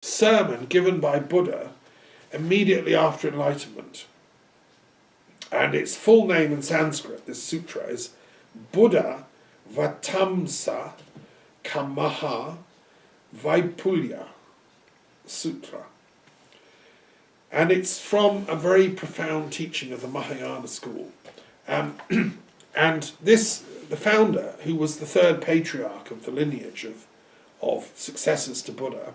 sermon given by Buddha immediately after enlightenment. And its full name in Sanskrit, this sutra, is Buddha Vatamsa Kamaha Vaipulya Sutra. And it's from a very profound teaching of the Mahayana school. And this, the founder, who was the third patriarch of the lineage of successors to Buddha,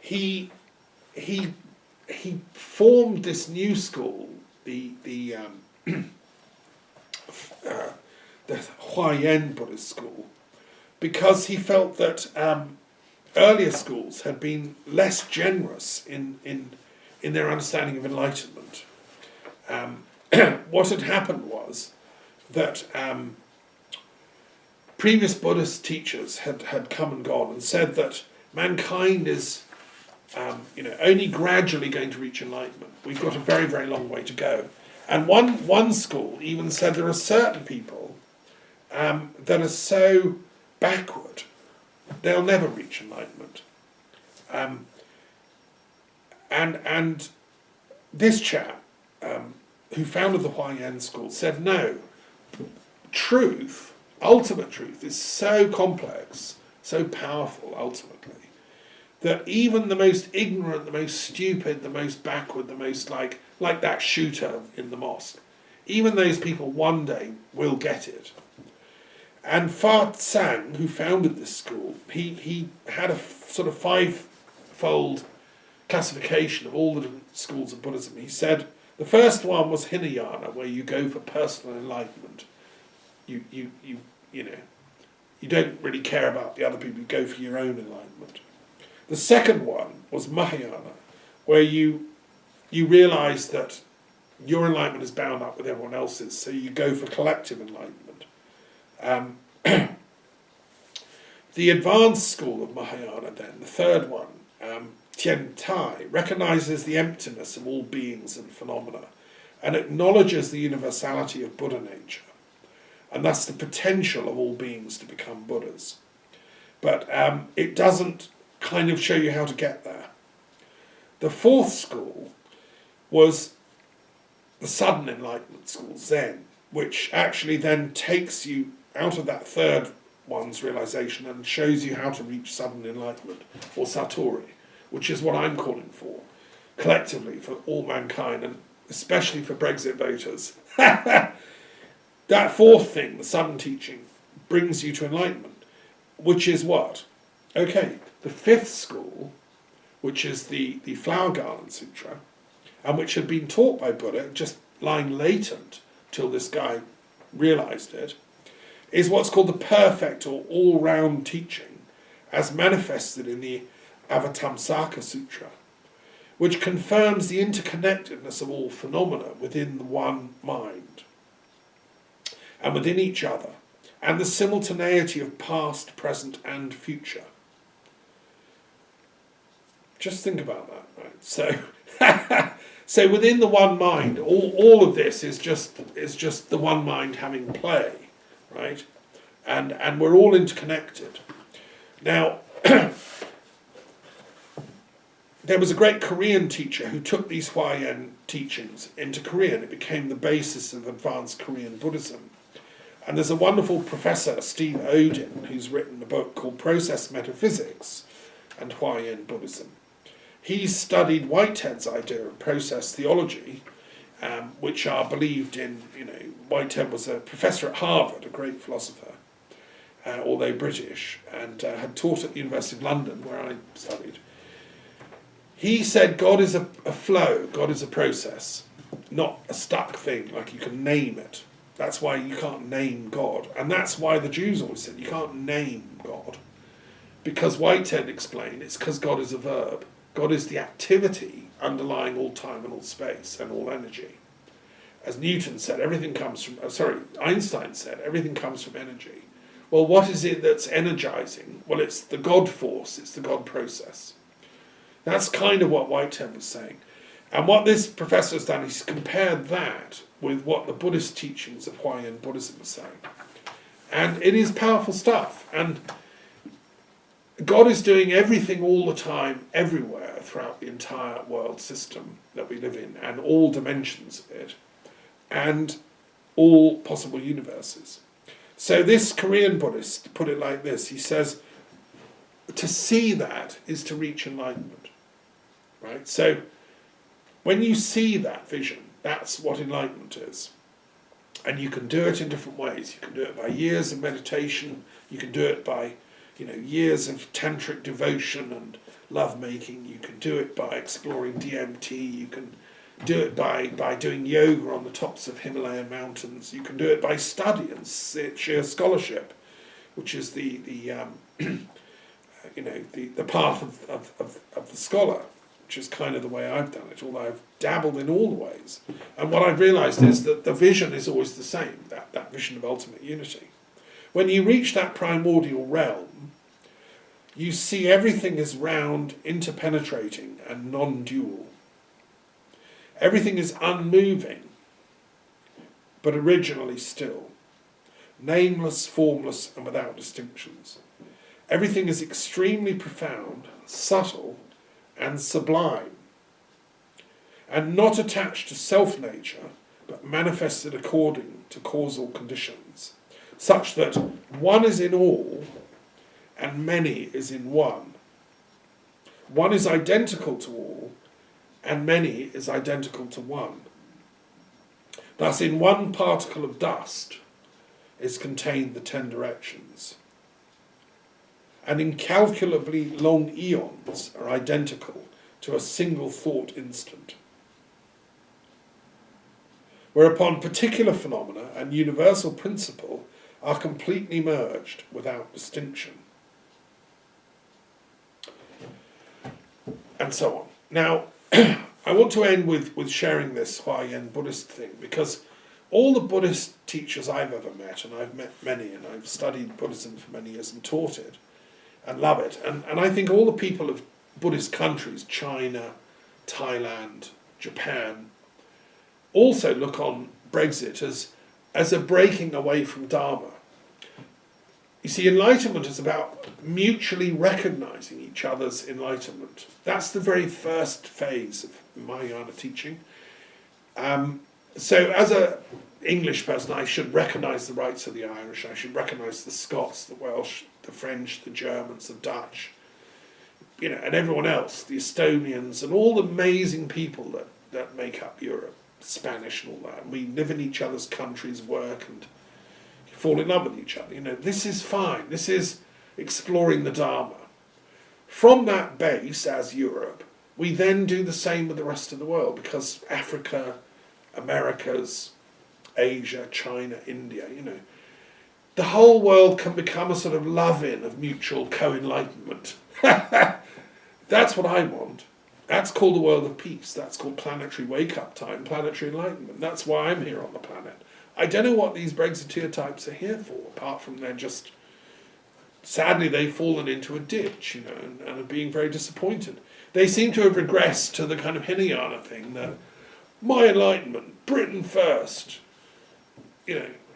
he formed this new school, the Huayan Buddhist school, because he felt that earlier schools had been less generous in their understanding of enlightenment. What had happened was that previous Buddhist teachers had come and gone and said that mankind is only gradually going to reach enlightenment. We've got a very, very long way to go. And one school even said there are certain people that are so backward, they'll never reach enlightenment. And this chap, who founded the Huayan school, said no, truth, ultimate truth, is so complex, so powerful ultimately, that even the most ignorant, the most stupid, the most backward, the most like that shooter in the mosque, even those people one day will get it. And Fa Tsang, who founded this school, he had a sort of five-fold classification of all the different schools of Buddhism. He said the first one was Hinayana, where you go for personal enlightenment. You don't really care about the other people, you go for your own enlightenment. The second one was Mahayana, where you realise that your enlightenment is bound up with everyone else's, so you go for collective enlightenment. The advanced school of Mahayana then, the third one, Tian Tai, recognises the emptiness of all beings and phenomena and acknowledges the universality of Buddha nature, and thus the potential of all beings to become Buddhas. But it doesn't kind of show you how to get there. The fourth school was the sudden enlightenment school, Zen, which actually then takes you out of that third one's realization and shows you how to reach sudden enlightenment, or Satori, which is what I'm calling for, collectively, for all mankind, and especially for Brexit voters. That fourth thing, the sudden teaching, brings you to enlightenment, which is what? Okay, the fifth school, which is the Flower Garland Sutra, and which had been taught by Buddha, just lying latent till this guy realized it, is what's called the perfect or all-round teaching, as manifested in the Avatamsaka Sutra, which confirms the interconnectedness of all phenomena within the one mind and within each other, and the simultaneity of past, present, and future. Just think about that, right? So within the one mind, all of this is just the one mind having play, right? And we're all interconnected. Now, there was a great Korean teacher who took these Huayan teachings into Korean. It became the basis of advanced Korean Buddhism. And there's a wonderful professor, Steve Odin, who's written a book called Process Metaphysics and Huayan Buddhism. He's studied Whitehead's idea of process theology, which are believed in, Whitehead was a professor at Harvard, a great philosopher, although British, and had taught at the University of London, where I studied. He said God is a flow, God is a process, not a stuck thing, like you can name it. That's why you can't name God. And that's why the Jews always said you can't name God. Because Whitehead explained it's because God is a verb. God is the activity underlying all time and all space and all energy. As Newton said, everything comes from, Einstein said, everything comes from energy. Well, what is it that's energizing? Well, it's the God force, it's the God process. That's kind of what Whitehead was saying. And what this professor has done is compared that with what the Buddhist teachings of Huayan Buddhism are saying. And it is powerful stuff. And God is doing everything all the time, everywhere, throughout the entire world system that we live in, and all dimensions of it, and all possible universes. So this Korean Buddhist put it like this. He says, to see that is to reach enlightenment. Right? So when you see that vision, that's what enlightenment is. And you can do it in different ways. You can do it by years of meditation. You can do it by, years of tantric devotion and lovemaking. You can do it by exploring DMT. You can do it by doing yoga on the tops of Himalayan mountains. You can do it by study and sheer scholarship, which is the path of the scholar, which is kind of the way I've done it, although I've dabbled in all the ways. And what I've realised is that the vision is always the same, that vision of ultimate unity. When you reach that primordial realm, you see everything is round, interpenetrating, and non-dual. Everything is unmoving, but originally still. Nameless, formless, and without distinctions. Everything is extremely profound, subtle, and sublime, and not attached to self-nature, but manifested according to causal conditions, such that one is in all, and many is in one. One is identical to all, and many is identical to one. Thus, in one particle of dust is contained the 10 directions. And incalculably long eons are identical to a single thought instant. Whereupon particular phenomena and universal principle are completely merged without distinction. And so on. Now, I want to end with sharing this Huayan Buddhist thing, because all the Buddhist teachers I've ever met, and I've met many, and I've studied Buddhism for many years and taught it, and love it. And I think all the people of Buddhist countries, China, Thailand, Japan, also look on Brexit as a breaking away from Dharma. You see, enlightenment is about mutually recognising each other's enlightenment. That's the very first phase of Mahayana teaching. So as an English person, I should recognise the rights of the Irish, I should recognise the Scots, the Welsh, the French, the Germans, the Dutch, and everyone else, the Estonians, and all the amazing people that make up Europe, Spanish and all that. And we live in each other's countries, work, and fall in love with each other. This is fine. This is exploring the Dharma. From that base, as Europe, we then do the same with the rest of the world, because Africa, Americas, Asia, China, India, the whole world can become a sort of love-in of mutual co-enlightenment. That's what I want. That's called the world of peace. That's called planetary wake-up time, planetary enlightenment. That's why I'm here on the planet. I don't know what these Brexiteer types are here for, apart from sadly they've fallen into a ditch, and are being very disappointed. They seem to have regressed to the kind of Hinayana thing that my enlightenment, Britain first,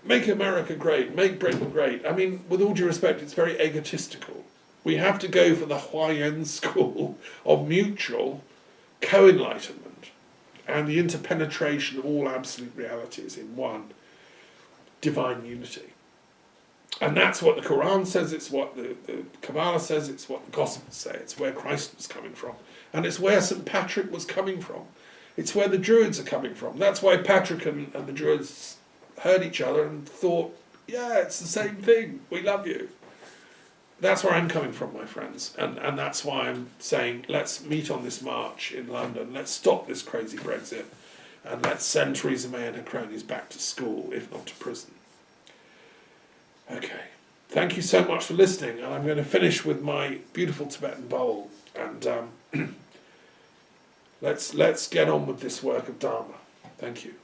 make America great, make Britain great. I mean, with all due respect, it's very egotistical. We have to go for the Huayan school of mutual co-enlightenment and the interpenetration of all absolute realities in one divine unity. And that's what the Quran says, it's what the Kabbalah says, it's what the Gospels say, it's where Christ was coming from. And it's where St. Patrick was coming from. It's where the Druids are coming from. That's why Patrick and the Druids heard each other and thought, yeah, it's the same thing, we love you. That's where I'm coming from, my friends. And that's why I'm saying, let's meet on this march in London, let's stop this crazy Brexit, and let's send Theresa May and her cronies back to school, if not to prison. Okay. Thank you so much for listening, and I'm going to finish with my beautiful Tibetan bowl, and let's get on with this work of Dharma. Thank you.